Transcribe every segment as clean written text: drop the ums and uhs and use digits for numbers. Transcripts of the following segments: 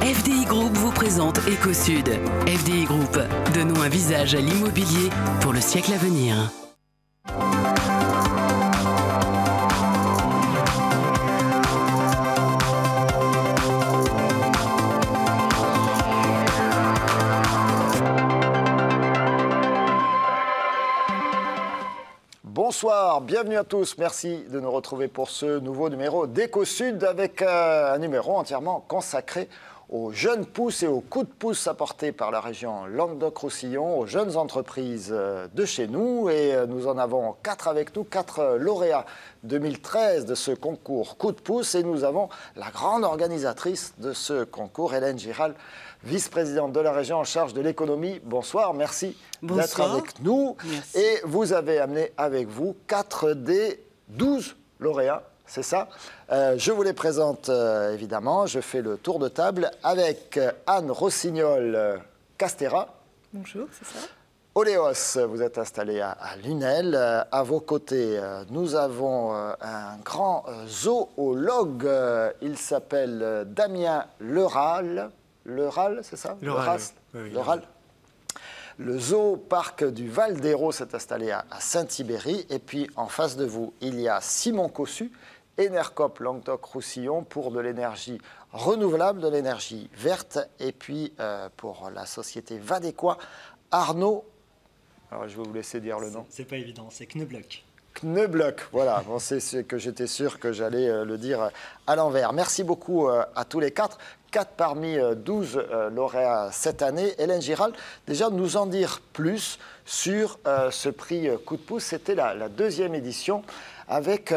FDI Group vous présente Ecosud. FDI Group, donnons un visage à l'immobilier pour le siècle à venir. Bonsoir, bienvenue à tous. Merci de nous retrouver pour ce nouveau numéro d'Ecosud avec un numéro entièrement consacré aux jeunes pousses et aux coups de pouce apportés par la région Languedoc-Roussillon aux jeunes entreprises de chez nous. Et nous en avons 4 avec nous, 4 lauréats 2013 de ce concours coup de pouce. Et nous avons la grande organisatrice de ce concours, Hélène Giral, vice-présidente de la région en charge de l'économie. Bonsoir, merci d'être avec nous. Merci. Et vous avez amené avec vous 4 des 12 lauréats. C'est ça. Je vous les présente évidemment. Je fais le tour de table avec Anne Rossignol-Castera. Bonjour, c'est ça. Oléos, vous êtes installé à Lunel. À vos côtés, nous avons un grand zoologue. Il s'appelle Damien Leral. Leral, c'est ça? Leral. Leral. Le zoo-parc du Val d'Hérault s'est installé à Saint-Thibéry. Et puis, en face de vous, il y a Simon Cossu, Enercop Languedoc-Roussillon pour de l'énergie renouvelable, de l'énergie verte. Et puis, pour la société Vadéquois, Arnaud. Alors, je vais vous laisser dire le nom. C'est pas évident, c'est Knebloch. Knebloch, voilà. Bon, c'est ce que j'étais sûr que j'allais le dire à l'envers. Merci beaucoup à tous les 4. 4 parmi 12 lauréats cette année. Hélène Giral, déjà nous en dire plus sur ce prix coup de pouce. C'était la deuxième édition avec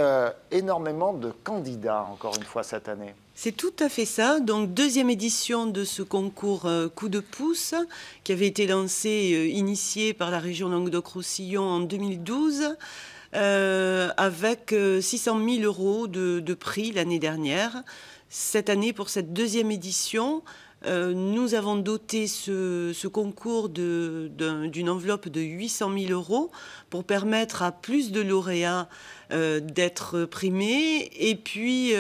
énormément de candidats, encore une fois, cette année. C'est tout à fait ça. Donc, deuxième édition de ce concours coup de pouce qui avait été lancé, initié par la région Languedoc-Roussillon en 2012. Avec 600 000 euros de prix l'année dernière. Cette année, pour cette deuxième édition, nous avons doté ce concours d'une enveloppe de 800 000 euros pour permettre à plus de lauréats d'être primés et puis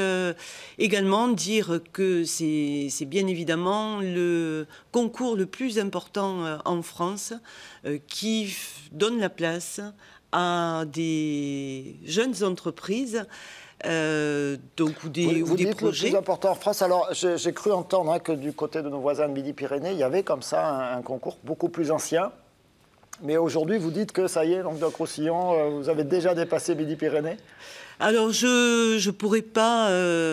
également dire que c'est bien évidemment le concours le plus important en France qui donne la place à des jeunes entreprises ou des projets. Le plus important en France. Alors, j'ai cru entendre que du côté de nos voisins de Midi-Pyrénées, il y avait comme ça un concours beaucoup plus ancien. Mais aujourd'hui, vous dites que ça y est, Languedoc-Roussillon, vous avez déjà dépassé Midi-Pyrénées. Alors, je ne pourrais pas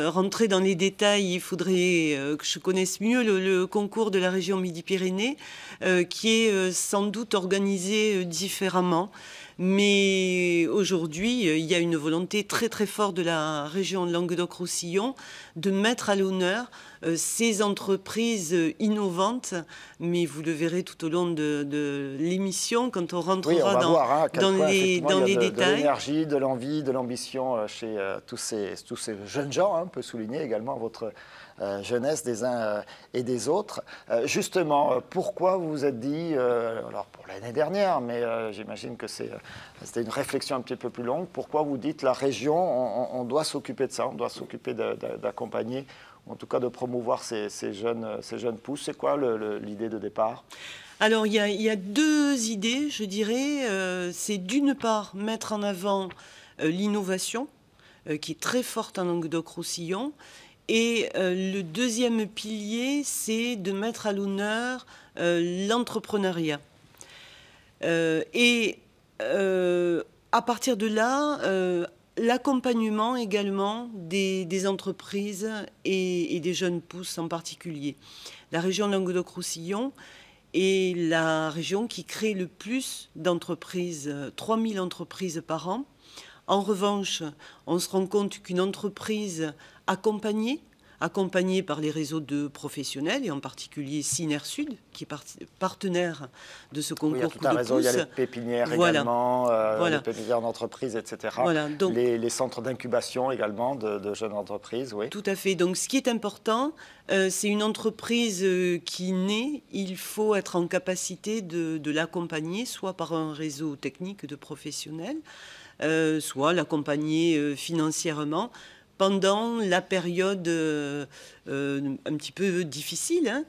rentrer dans les détails. Il faudrait que je connaisse mieux le concours de la région Midi-Pyrénées, qui est sans doute organisé différemment. Mais aujourd'hui, il y a une volonté très très forte de la région de Languedoc-Roussillon de mettre à l'honneur ces entreprises innovantes. Mais vous le verrez tout au long de l'émission quand on rentrera dans les détails. De l'énergie, de l'envie, de l'ambition chez tous ces jeunes gens. On peut souligner également votre jeunesse des uns et des autres. Justement, pourquoi vous vous êtes dit, alors pour l'année dernière, mais j'imagine que c'était une réflexion un petit peu plus longue, pourquoi vous dites la région, on doit s'occuper de ça, on doit s'occuper d'accompagner, ou en tout cas de promouvoir ces jeunes pousses. C'est quoi l'idée de départ ? Alors, il y a 2 idées, je dirais. C'est d'une part mettre en avant l'innovation, qui est très forte en Languedoc-Roussillon. Et le deuxième pilier, c'est de mettre à l'honneur l'entrepreneuriat. À partir de là, l'accompagnement également des entreprises et des jeunes pousses en particulier. La région Languedoc-Roussillon est la région qui crée le plus d'entreprises, 3000 entreprises par an. En revanche, on se rend compte qu'une entreprise accompagnée par les réseaux de professionnels, et en particulier Synersud, qui est partenaire de ce concours coup de pouce. Il y a tout un réseau, il y a les pépinières également, les pépinières d'entreprise, etc. Voilà, donc, les centres d'incubation également de jeunes entreprises, oui. Tout à fait. Donc, ce qui est important, c'est une entreprise qui naît. Il faut être en capacité de l'accompagner, soit par un réseau technique de professionnels, soit l'accompagner financièrement, pendant la période un petit peu difficile, hein,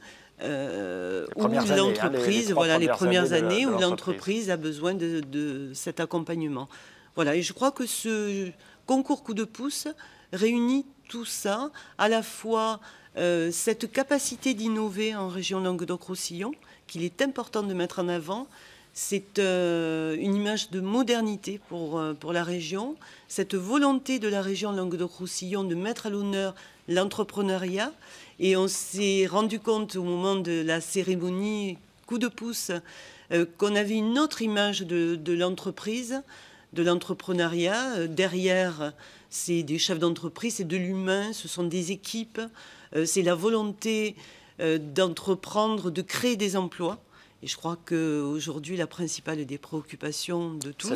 où l'entreprise, les premières années où l'entreprise a besoin de cet accompagnement. Voilà, et je crois que ce concours coup de pouce réunit tout ça, à la fois cette capacité d'innover en région Languedoc-Roussillon, qu'il est important de mettre en avant. C'est une image de modernité pour la région, cette volonté de la région Languedoc-Roussillon de mettre à l'honneur l'entrepreneuriat. Et on s'est rendu compte au moment de la cérémonie coup de pouce qu'on avait une autre image de l'entreprise, de l'entrepreneuriat. Derrière, c'est des chefs d'entreprise, c'est de l'humain, ce sont des équipes, c'est la volonté d'entreprendre, de créer des emplois. Et je crois qu'aujourd'hui, la principale des préoccupations de tous,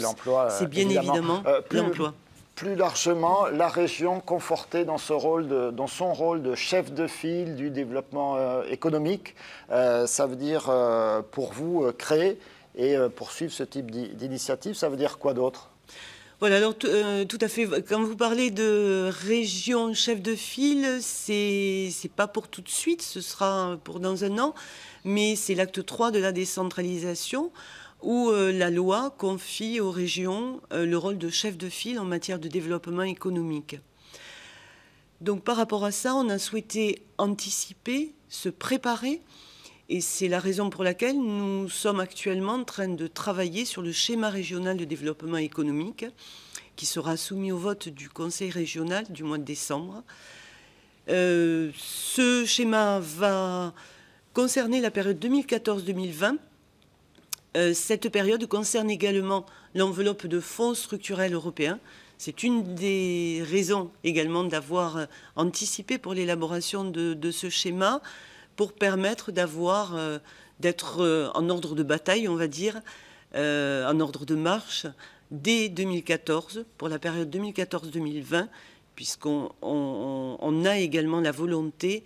c'est bien évidemment l'emploi. Plus largement, la région confortée dans son rôle de chef de file du développement économique, ça veut dire pour vous créer et poursuivre ce type d'initiative, ça veut dire quoi d'autre ? Voilà, alors tout à fait. Quand vous parlez de région chef de file, c'est pas pour tout de suite, ce sera pour dans un an, mais c'est l'acte 3 de la décentralisation où la loi confie aux régions le rôle de chef de file en matière de développement économique. Donc par rapport à ça, on a souhaité anticiper, se préparer, et c'est la raison pour laquelle nous sommes actuellement en train de travailler sur le schéma régional de développement économique qui sera soumis au vote du Conseil régional du mois de décembre. Ce schéma va concerner la période 2014-2020. Cette période concerne également l'enveloppe de fonds structurels européens. C'est une des raisons également d'avoir anticipé pour l'élaboration de ce schéma, pour permettre d'être en ordre de bataille, on va dire, en ordre de marche, dès 2014, pour la période 2014-2020, puisqu'on a également la volonté,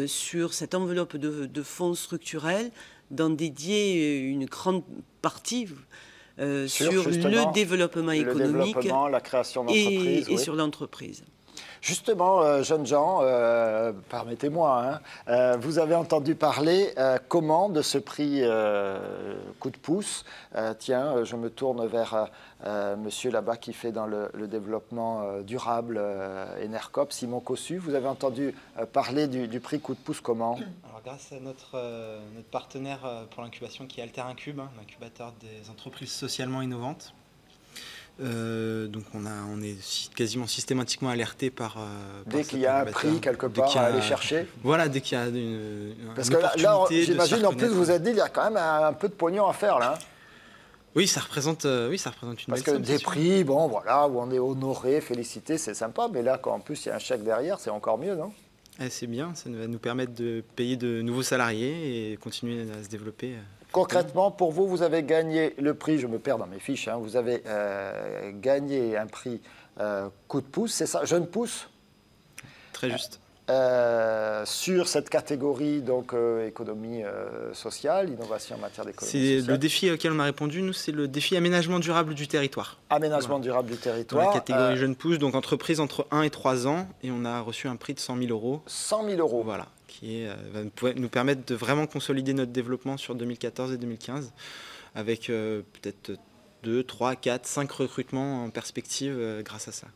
sur cette enveloppe de fonds structurels, d'en dédier une grande partie sur le développement économique, la création d'entreprises, et sur l'entreprise. Justement, jeunes gens, permettez-moi, vous avez entendu parler comment de ce prix coup de pouce. Tiens, je me tourne vers monsieur là-bas qui fait dans le développement durable Enercop, Simon Cossu. Vous avez entendu parler du prix coup de pouce comment ? Alors, grâce à notre partenaire pour l'incubation qui est Alter Incube, l'incubateur des entreprises socialement innovantes. Donc on est quasiment systématiquement alerté dès qu'il y a un prix quelque part à aller chercher. Voilà, dès qu'il y a une parce que là j'imagine en plus vous avez dit il y a quand même un peu de pognon à faire là. Oui, ça représente une parce que des prix, bon voilà, où on est honoré, félicité, c'est sympa, mais là quand en plus il y a un chèque derrière, c'est encore mieux, non ? C'est bien, ça va nous permettre de payer de nouveaux salariés et continuer à se développer. Concrètement, pour vous, vous avez gagné le prix, je me perds dans mes fiches, vous avez gagné un prix coup de pouce, c'est ça, jeune pouce ? Très juste. Sur cette catégorie, donc économie sociale, innovation en matière d'économie sociale. C'est le défi auquel on a répondu, nous, c'est le défi aménagement durable du territoire. Aménagement durable du territoire. Dans la catégorie jeune pouce, donc entreprise entre 1 et 3 ans, et on a reçu un prix de 100 000 €. 100 000 €. Voilà. Qui va nous permettre de vraiment consolider notre développement sur 2014 et 2015 avec peut-être 2, 3, 4, 5 recrutements en perspective grâce à ça.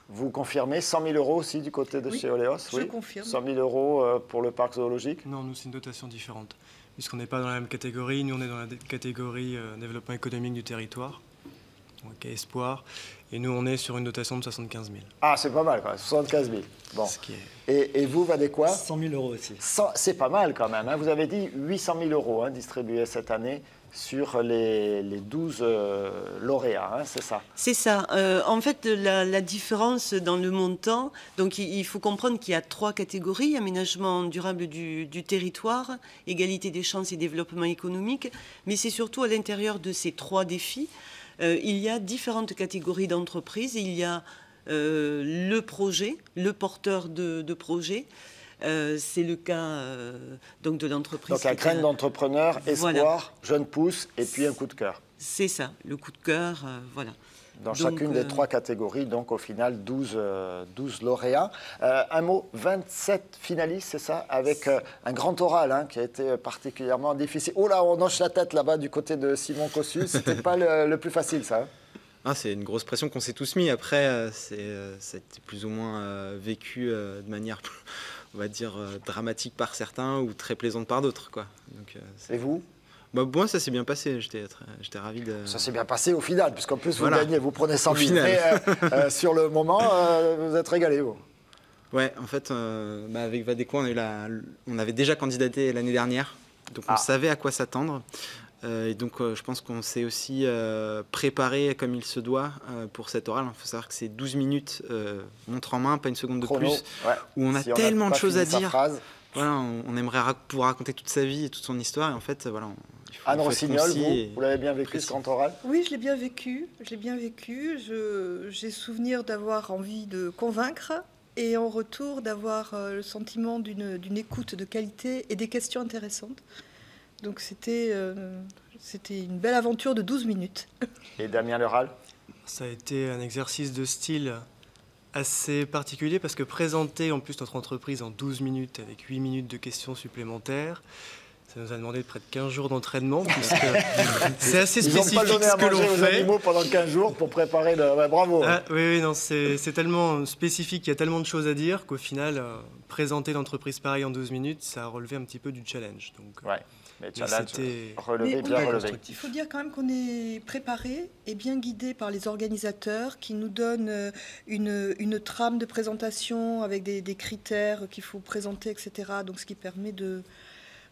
Vous confirmez 100 000 € aussi du côté de chez Oleos ? Je confirme. 100 000 € pour le parc zoologique ? Non, nous c'est une dotation différente. Puisqu'on n'est pas dans la même catégorie, nous on est dans la catégorie développement économique du territoire, donc Espoir, et nous on est sur une dotation de 75 000. Ah, c'est pas mal quand même, 75 000. Bon. Et vous, valez quoi ? 100 000 € aussi. C'est pas mal quand même. Vous avez dit 800 000 € distribués cette année sur les 12 lauréats, c'est ça ? C'est ça. En fait, la différence dans le montant, donc il faut comprendre qu'il y a 3 catégories, aménagement durable du territoire, égalité des chances et développement économique, mais c'est surtout à l'intérieur de ces 3 défis, il y a différentes catégories d'entreprises. Il y a le projet, le porteur de projet. C'est le cas donc de l'entreprise. Donc la graine d'entrepreneur, espoir, voilà. Jeune pousse et puis un coup de cœur. C'est ça, le coup de cœur, voilà. Dans chacune des 3 catégories, donc au final 12 lauréats. Un mot, 27 finalistes, c'est ça? Avec un grand oral hein, qui a été particulièrement difficile. Oh là, on hoche la tête là-bas du côté de Simon Cossu. C'était pas le plus facile, ça. Ah, c'est une grosse pression qu'on s'est tous mis. Après, ça a été plus ou moins vécu de manière, on va dire, dramatique par certains ou très plaisante par d'autres, quoi. Donc, et vous? Moi, ça s'est bien passé. J'étais ravi de... Ça s'est bien passé au final, puisqu'en plus, vous voilà. gagnez, vous prenez 100 000. Mais sur le moment, vous êtes régalé, vous. Ouais, en fait, avec Vadeco, on avait déjà candidaté l'année dernière. Donc, on savait à quoi s'attendre. Et donc, je pense qu'on s'est aussi préparé comme il se doit pour cet oral. Il faut savoir que c'est 12 minutes, montre en main, pas une seconde de Chrono, plus, où on a tellement de choses à dire. Voilà, on aimerait pouvoir raconter toute sa vie et toute son histoire. Et en fait, voilà, Anne Rossignol, vous l'avez bien vécu ce grand oral? Oui, je l'ai bien vécu. J'ai souvenir d'avoir envie de convaincre et en retour d'avoir le sentiment d'une écoute de qualité et des questions intéressantes. Donc c'était une belle aventure de 12 minutes. Et Damien Leral? Ça a été un exercice de style assez particulier parce que présenter en plus notre entreprise en 12 minutes avec 8 minutes de questions supplémentaires, ça nous a demandé près de 15 jours d'entraînement puisque c'est assez spécifique ce que l'on fait. Ils n'ont pas donné à manger aux animaux pendant 15 jours pour préparer le... Ouais, bravo. Oui, non, c'est tellement spécifique, il y a tellement de choses à dire qu'au final, présenter l'entreprise pareille en 12 minutes, ça a relevé un petit peu du challenge. Donc, ouais. Mais challenge bien relevé. Il faut dire quand même qu'on est préparé et bien guidé par les organisateurs qui nous donnent une trame de présentation avec des critères qu'il faut présenter, etc. Donc ce qui permet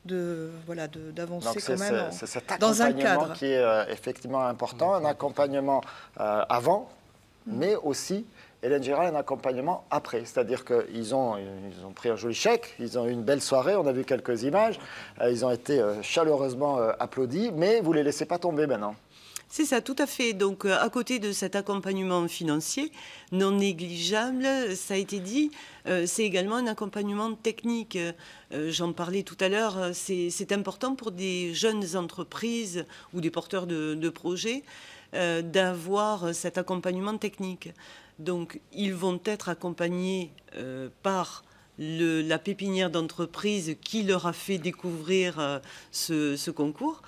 d'avancer quand même c'est cet dans un cadre qui est effectivement important, un accompagnement avant, mais aussi Hélène Girard, un accompagnement après. C'est-à-dire qu'ils ont pris un joli chèque, ils ont eu une belle soirée, on a vu quelques images, ils ont été chaleureusement applaudis, mais vous ne les laissez pas tomber maintenant. C'est ça, tout à fait. Donc, à côté de cet accompagnement financier non négligeable, ça a été dit, c'est également un accompagnement technique. J'en parlais tout à l'heure, c'est important pour des jeunes entreprises ou des porteurs de projets d'avoir cet accompagnement technique. Donc, ils vont être accompagnés par la pépinière d'entreprise qui leur a fait découvrir ce concours,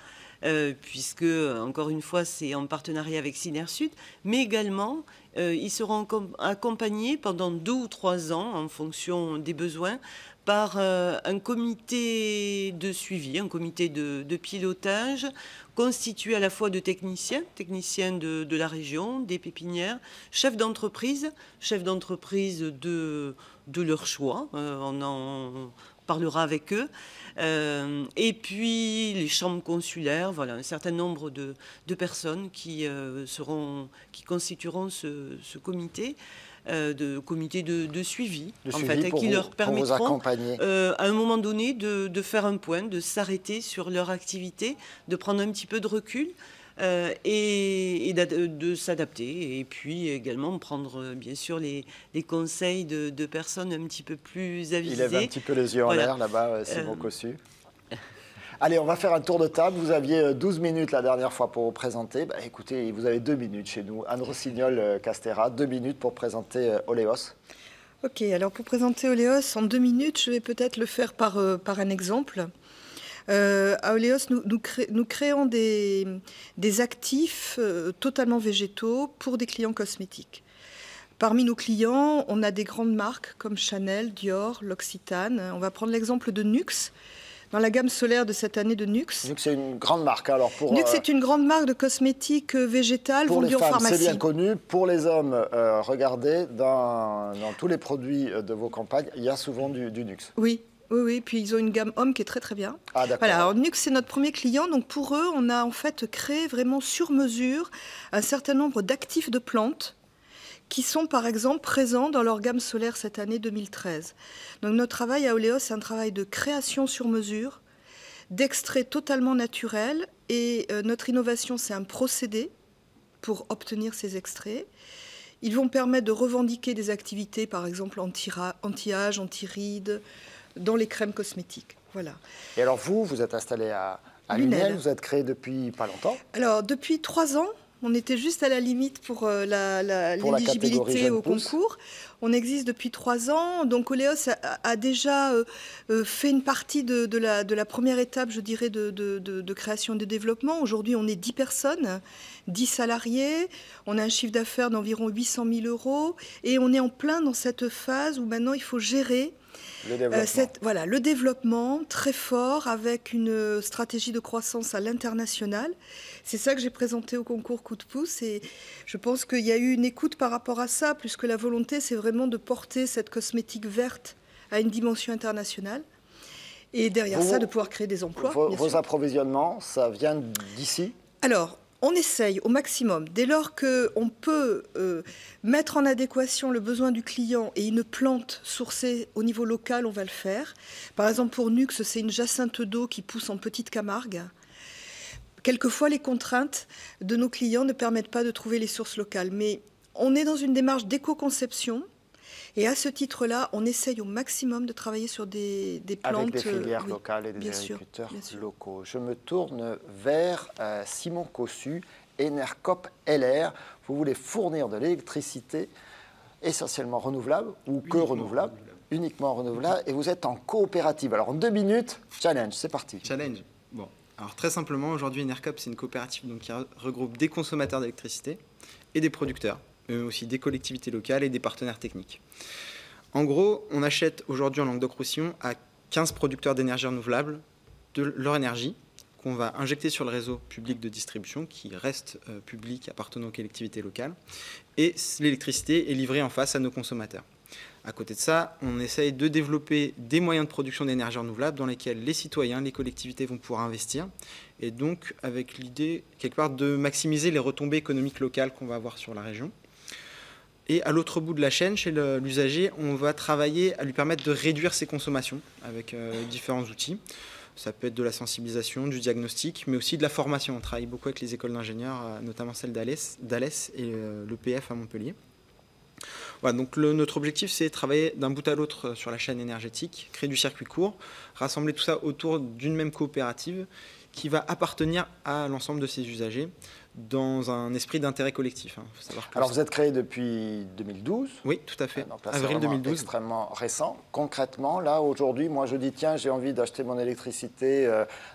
puisque, encore une fois, c'est en partenariat avec Synersud, mais également, ils seront accompagnés pendant 2 ou 3 ans, en fonction des besoins, par un comité de suivi, un comité de pilotage, constitué à la fois de techniciens de la région, des pépinières, chefs d'entreprise de leur choix, on en parlera avec eux, et puis les chambres consulaires, voilà, un certain nombre de personnes qui constitueront ce comité. Comité de suivi, en fait, qui leur permettront à un moment donné de faire un point, de s'arrêter sur leur activité, de prendre un petit peu de recul et de s'adapter, et puis également prendre bien sûr les conseils de personnes un petit peu plus avisées. Il lève un petit peu les yeux en l'air là-bas, Simon Cossu. Allez, on va faire un tour de table. Vous aviez 12 minutes la dernière fois pour vous présenter. Écoutez, vous avez 2 minutes chez nous. Anne Rossignol-Castéra, 2 minutes pour présenter Oleos. Ok, alors pour présenter Oleos, en 2 minutes, je vais peut-être le faire par un exemple. À Oleos, nous créons des actifs totalement végétaux pour des clients cosmétiques. Parmi nos clients, on a des grandes marques comme Chanel, Dior, L'Occitane. On va prendre l'exemple de Nuxe. Dans la gamme solaire de cette année de Nuxe. Nuxe, c'est une grande marque. Alors Nuxe, c'est une grande marque de cosmétiques végétales vendue en pharmacie. C'est bien connu. Pour les hommes, regardez, dans tous les produits de vos campagnes, il y a souvent du Nuxe. Oui. Puis ils ont une gamme homme qui est très très bien. Ah, d'accord. Voilà, alors Nuxe, c'est notre premier client. Donc pour eux, on a en fait créé vraiment sur mesure un certain nombre d'actifs de plantes qui sont par exemple présents dans leur gamme solaire cette année 2013. Donc notre travail à Oleos, c'est un travail de création sur mesure, d'extraits totalement naturels, et notre innovation, c'est un procédé pour obtenir ces extraits. Ils vont permettre de revendiquer des activités, par exemple anti-âge, anti-rides, dans les crèmes cosmétiques. Voilà. Et alors vous êtes installé à Lunel, vous êtes créé depuis pas longtemps? Alors depuis 3 ans, On était juste à la limite pour l'éligibilité au concours. On existe depuis 3 ans. Donc Oleos a déjà fait une partie de la première étape, je dirais, de création et de développement. Aujourd'hui, on est 10 personnes, 10 salariés. On a un chiffre d'affaires d'environ 800 000 euros. Et on est en plein dans cette phase où maintenant il faut gérer le développement très fort avec une stratégie de croissance à l'international. C'est ça que j'ai présenté au concours Coup de pouce et je pense qu'il y a eu une écoute par rapport à ça, puisque la volonté, c'est vraiment de porter cette cosmétique verte à une dimension internationale et derrière ça, de pouvoir créer des emplois. Vos approvisionnements, ça vient d'ici ? Alors, on essaye au maximum. Dès lors qu'on peut mettre en adéquation le besoin du client et une plante sourcée au niveau local, on va le faire. Par exemple, pour Nux, c'est une jacinthe d'eau qui pousse en petite Camargue. Quelquefois, les contraintes de nos clients ne permettent pas de trouver les sources locales. Mais on est dans une démarche d'éco-conception. Et à ce titre-là, on essaye au maximum de travailler sur des plantes... Avec des filières locales et des agriculteurs locaux. Je me tourne vers Simon Cossu, Enercop LR. Vous voulez fournir de l'électricité essentiellement renouvelable ou que renouvelable, uniquement renouvelable, et vous êtes en coopérative. Alors en 2 minutes, challenge, c'est parti. Challenge. Bon, alors très simplement, aujourd'hui Enercop, c'est une coopérative donc, qui regroupe des consommateurs d'électricité et des producteurs, mais aussi des collectivités locales et des partenaires techniques. En gros, on achète aujourd'hui en Languedoc-Roussillon à 15 producteurs d'énergie renouvelable de leur énergie qu'on va injecter sur le réseau public de distribution qui reste public appartenant aux collectivités locales et l'électricité est livrée en face à nos consommateurs. À côté de ça, on essaye de développer des moyens de production d'énergie renouvelable dans lesquels les citoyens, les collectivités vont pouvoir investir et donc avec l'idée quelque part de maximiser les retombées économiques locales qu'on va avoir sur la région. Et à l'autre bout de la chaîne, chez l'usager, on va travailler à lui permettre de réduire ses consommations avec différents outils. Ça peut être de la sensibilisation, du diagnostic, mais aussi de la formation. On travaille beaucoup avec les écoles d'ingénieurs, notamment celle d'Alès et l'EPF à Montpellier. Voilà, donc notre objectif, c'est de travailler d'un bout à l'autre sur la chaîne énergétique, créer du circuit court, rassembler tout ça autour d'une même coopérative qui va appartenir à l'ensemble de ses usagers dans un esprit d'intérêt collectif. Faut savoir que alors vous êtes créé depuis 2012. Oui, tout à fait. Donc là, avril 2012. Extrêmement récent. Concrètement, là, aujourd'hui, moi je dis tiens, j'ai envie d'acheter mon électricité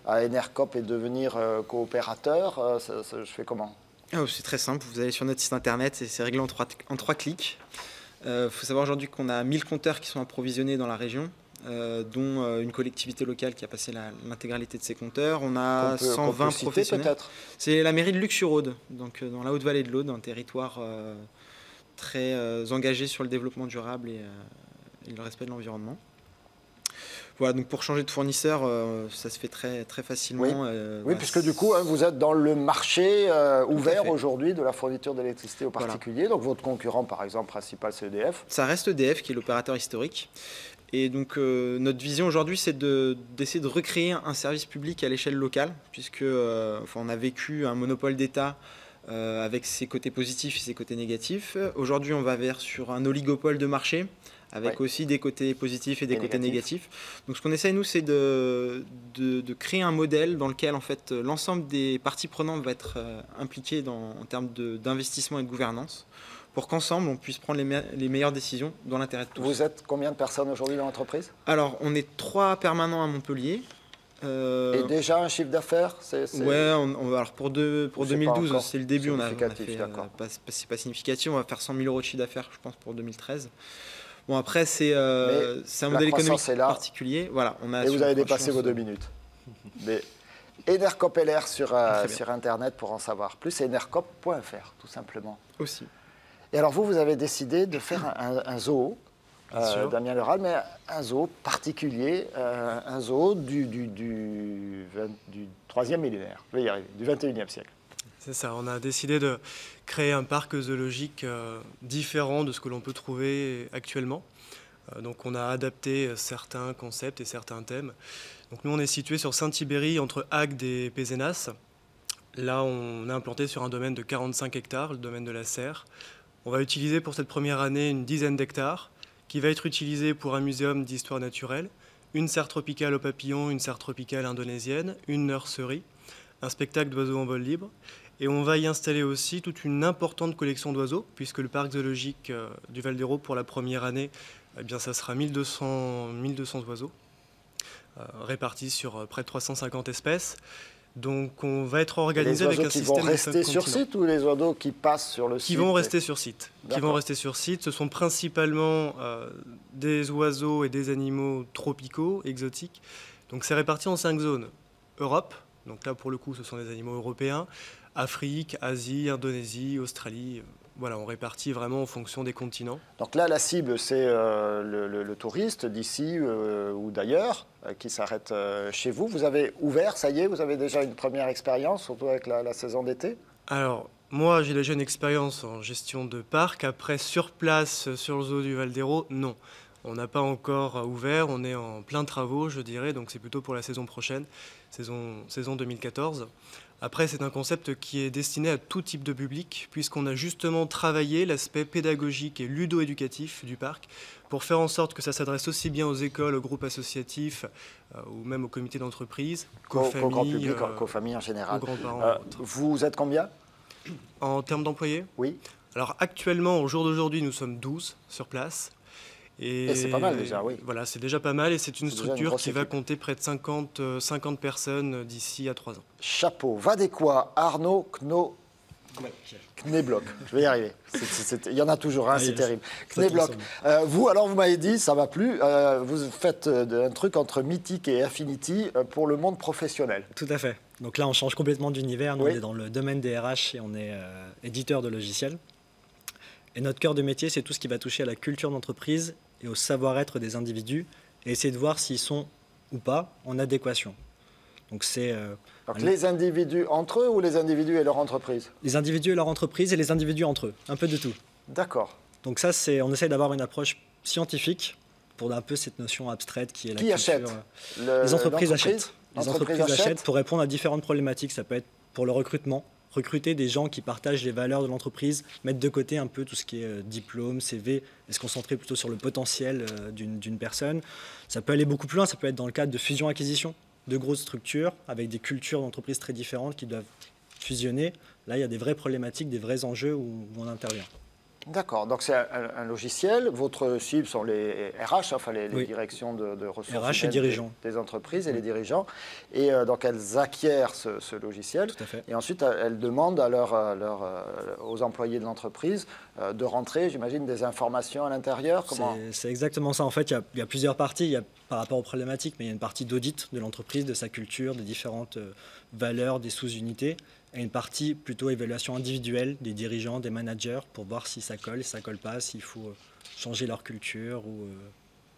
à Enercop et devenir coopérateur. Je fais comment ? C'est très simple, vous allez sur notre site internet et c'est réglé en 3 clics. Il faut savoir aujourd'hui qu'on a 1000 compteurs qui sont approvisionnés dans la région, dont une collectivité locale qui a passé l'intégralité de ses compteurs. On a 120 professionnels. C'est la mairie de Lux-sur-Aude, donc dans la Haute-Vallée de l'Aude, un territoire très engagé sur le développement durable et le respect de l'environnement. Voilà, donc pour changer de fournisseur, ça se fait très, très facilement. Oui, puisque du coup, vous êtes dans le marché ouvert aujourd'hui de la fourniture d'électricité aux particuliers. Voilà. Donc votre concurrent, par exemple, principal, c'est EDF. Ça reste EDF, qui est l'opérateur historique. Et donc notre vision aujourd'hui, c'est d'essayer de recréer un service public à l'échelle locale, puisque on a vécu un monopole d'État avec ses côtés positifs et ses côtés négatifs. Aujourd'hui, on va sur un oligopole de marché, avec aussi des côtés positifs et des côtés négatifs. Donc ce qu'on essaye, nous, c'est de créer un modèle dans lequel en fait, l'ensemble des parties prenantes va être impliqué en termes d'investissement et de gouvernance, pour qu'ensemble, on puisse prendre les meilleures décisions dans l'intérêt de tous. Vous êtes combien de personnes aujourd'hui dans l'entreprise ? Alors, on est 3 permanents à Montpellier. Et déjà un chiffre d'affaires Ouais, alors pour 2012, c'est le début. C'est pas significatif, on va faire 100 000 euros de chiffre d'affaires, je pense, pour 2013. Bon, après, c'est un modèle économique particulier. Voilà, et vous avez dépassé vos 2 minutes. Mais Enercop LR sur Internet pour en savoir plus, c'est enercop.fr, tout simplement. Aussi. Et alors vous avez décidé de faire un zoo, Damien Leral, mais un zoo particulier, un zoo du 3e millénaire, je vais y arriver, du 21e siècle. C'est ça, on a décidé de créer un parc zoologique différent de ce que l'on peut trouver actuellement. Donc on a adapté certains concepts et certains thèmes. Donc nous on est situé sur Saint-Tibéry entre Agde et Pézenas. Là on est implanté sur un domaine de 45 hectares, le domaine de la Serre. On va utiliser pour cette première année une dizaine d'hectares qui va être utilisé pour un muséum d'histoire naturelle, une serre tropicale aux papillons, une serre tropicale indonésienne, une nurserie, un spectacle d'oiseaux en vol libre Et on va y installer aussi toute une importante collection d'oiseaux, puisque le parc zoologique du Val-d'Hérault, pour la première année, eh bien, ça sera 1200 oiseaux, répartis sur près de 350 espèces. Donc on va être organisé avec un système de 5 continents. Les oiseaux qui vont rester sur site ou les oiseaux qui passent sur le site? Qui vont rester sur site. Qui vont rester sur site. Ce sont principalement des oiseaux et des animaux tropicaux, exotiques. Donc c'est réparti en 5 zones. Europe, donc là pour le coup ce sont des animaux européens. Afrique, Asie, Indonésie, Australie. Voilà, on répartit vraiment en fonction des continents. Donc là, la cible, c'est le touriste d'ici ou d'ailleurs qui s'arrête chez vous. Vous avez ouvert, ça y est, vous avez déjà une première expérience, surtout avec la saison d'été? Alors, moi, j'ai déjà une expérience en gestion de parc. Après, sur place, sur le zoo du Val-d'Hérault, non. On n'a pas encore ouvert, on est en plein travaux, je dirais, donc c'est plutôt pour la saison prochaine, saison 2014. Après, c'est un concept qui est destiné à tout type de public, puisqu'on a justement travaillé l'aspect pédagogique et ludo-éducatif du parc pour faire en sorte que ça s'adresse aussi bien aux écoles, aux groupes associatifs, ou même aux comités d'entreprise, qu'aux familles, grand public, qu'aux familles en général. Aux grands-parents. Vous êtes combien? En termes d'employés? Oui. Alors actuellement, au jour d'aujourd'hui, nous sommes 12 sur place. Et c'est pas mal déjà, oui. Voilà, c'est déjà pas mal et c'est une structure qui va compter près de 50 personnes d'ici à 3 ans. Chapeau. Vadéquois, Arnaud Knebloch. Je vais y arriver. Il y en a toujours un, c'est terrible. Knebloch. Vous, alors, vous m'avez dit, ça ne va plus, vous faites un truc entre Mythic et Affinity pour le monde professionnel. Tout à fait. Donc là, on change complètement d'univers. Nous, on est dans le domaine des RH et on est éditeur de logiciels. Et notre cœur de métier, c'est tout ce qui va toucher à la culture d'entreprise et au savoir-être des individus et essayer de voir s'ils sont ou pas en adéquation. Donc c'est les individus entre eux ou les individus et leur entreprise? Les individus et leur entreprise et les individus entre eux, un peu de tout. D'accord. Donc ça, on essaie d'avoir une approche scientifique pour un peu cette notion abstraite qui est la culture. Qui achète? Les entreprises achètent. Les entreprises achètent pour répondre à différentes problématiques. Ça peut être pour le recrutement. Recruter des gens qui partagent les valeurs de l'entreprise, mettre de côté un peu tout ce qui est diplôme, CV, et se concentrer plutôt sur le potentiel d'une personne. Ça peut aller beaucoup plus loin, ça peut être dans le cadre de fusion-acquisition, de grosses structures avec des cultures d'entreprise très différentes qui doivent fusionner. Là, il y a des vraies problématiques, des vrais enjeux où on intervient. D'accord, donc c'est un logiciel. Votre cible sont les RH, enfin les directions de ressources RH et dirigeants des entreprises et les dirigeants. Et donc elles acquièrent ce logiciel. Tout à fait. Et ensuite elles demandent aux employés de l'entreprise de rentrer, j'imagine, des informations à l'intérieur. C'est exactement ça. En fait, il y a plusieurs parties. Il y a, par rapport aux problématiques, mais il y a une partie d'audit de l'entreprise, de sa culture, des différentes valeurs, des sous-unités. Et une partie plutôt évaluation individuelle des dirigeants, des managers, pour voir si ça colle, si ça colle pas, s'il faut changer leur culture ou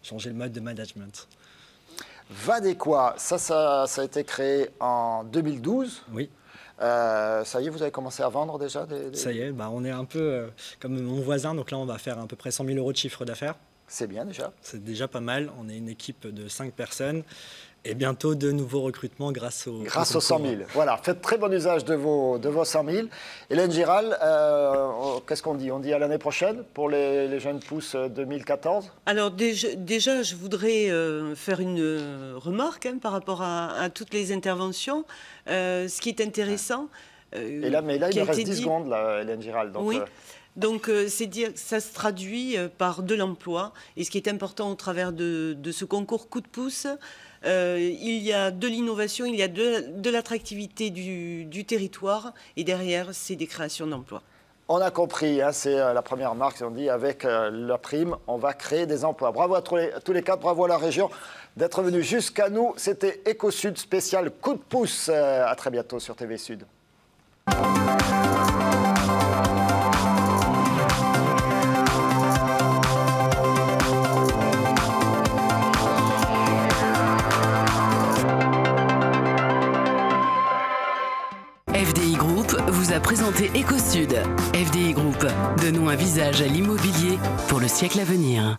changer le mode de management. Vadéquois, ça a été créé en 2012. Oui. Ça y est, vous avez commencé à vendre déjà Ça y est, on est un peu comme mon voisin, donc là on va faire à peu près 100 000 € de chiffre d'affaires. C'est bien déjà. C'est déjà pas mal, on est une équipe de 5 personnes. Et bientôt de nouveaux recrutements grâce aux 100 000. Voilà, faites très bon usage de vos 100 000. Hélène Giral, qu'est-ce qu'on dit? On dit à l'année prochaine pour les jeunes pousses 2014? Alors déjà, je voudrais faire une remarque par rapport à toutes les interventions. Ce qui est intéressant... mais là, il me reste 10 secondes, là, Hélène Giral. Donc, oui. Donc, c'est dire que ça se traduit par de l'emploi. Et ce qui est important au travers de ce concours coup de pouce, il y a de l'innovation, il y a de l'attractivité du territoire. Et derrière, c'est des créations d'emplois. On a compris, c'est la première marque, on dit, avec la prime, on va créer des emplois. Bravo à tous les quatre, bravo à la région d'être venus jusqu'à nous. C'était Éco-Sud spécial coup de pouce. À très bientôt sur TV Sud. FDI Group vous a présenté Éco-Sud. FDI Group, donnons un visage à l'immobilier pour le siècle à venir.